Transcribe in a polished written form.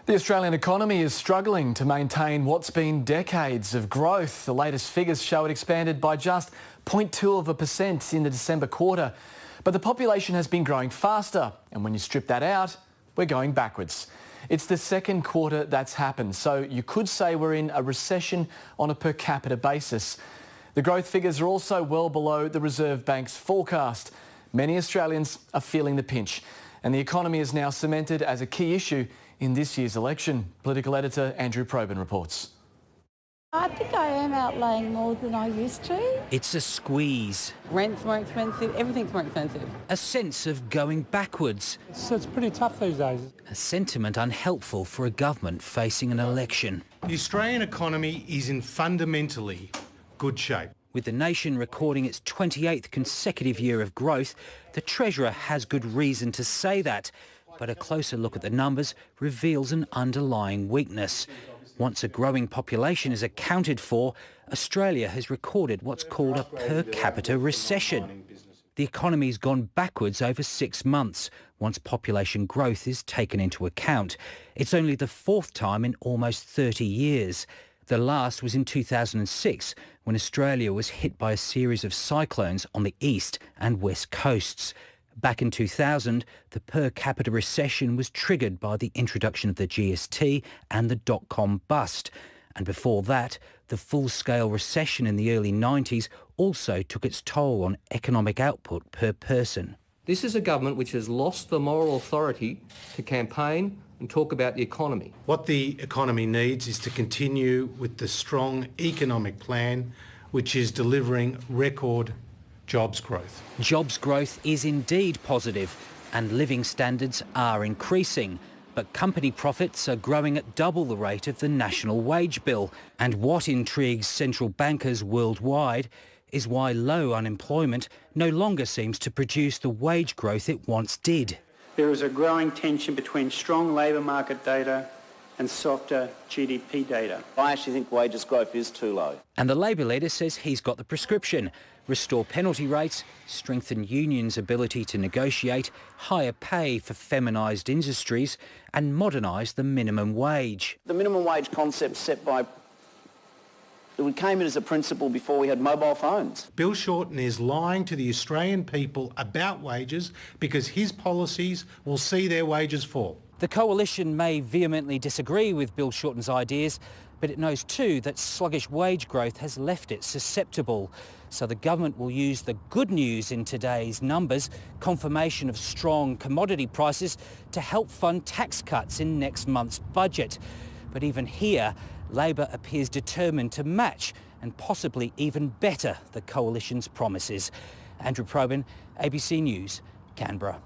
The Australian economy is struggling to maintain what's been decades of growth. The latest figures show it expanded by just 0.2% in the December quarter. But the population has been growing faster, and when you strip that out, we're going backwards. It's the second quarter that's happened, so you could say we're in a recession on a per capita basis. The growth figures are also well below the Reserve Bank's forecast. Many Australians are feeling the pinch, and the economy is now cemented as a key issue in this year's election. Political editor Andrew Probyn reports. I think I am outlaying more than I used to. It's a squeeze. Rent's more expensive, everything's more expensive. A sense of going backwards. It's pretty tough these days. A sentiment unhelpful for a government facing an election. The Australian economy is in fundamentally good shape. With the nation recording its 28th consecutive year of growth, the Treasurer has good reason to say that. But a closer look at the numbers reveals an underlying weakness. Once a growing population is accounted for, Australia has recorded what's called a per capita recession. The economy's gone backwards over 6 months, once population growth is taken into account. It's only the fourth time in almost 30 years. The last was in 2006, when Australia was hit by a series of cyclones on the east and west coasts. Back in 2000, the per capita recession was triggered by the introduction of the GST and the dot-com bust. And before that, the full-scale recession in the early 90s also took its toll on economic output per person. This is a government which has lost the moral authority to campaign and talk about the economy. What the economy needs is to continue with the strong economic plan which is delivering record jobs growth. Jobs growth is indeed positive and living standards are increasing. But company profits are growing at double the rate of the national wage bill. And what intrigues central bankers worldwide is why low unemployment no longer seems to produce the wage growth it once did. There is a growing tension between strong labour market data and softer GDP data. I actually think wages growth is too low. And the Labor leader says he's got the prescription. Restore penalty rates, strengthen unions' ability to negotiate, higher pay for feminised industries and modernise the minimum wage. The minimum wage concept set by... We came in as a principle before we had mobile phones. Bill Shorten is lying to the Australian people about wages because his policies will see their wages fall. The coalition may vehemently disagree with Bill Shorten's ideas, but it knows too that sluggish wage growth has left it susceptible. So the government will use the good news in today's numbers, confirmation of strong commodity prices, to help fund tax cuts in next month's budget. But even here, Labor appears determined to match and possibly even better the coalition's promises. Andrew Probyn, ABC News, Canberra.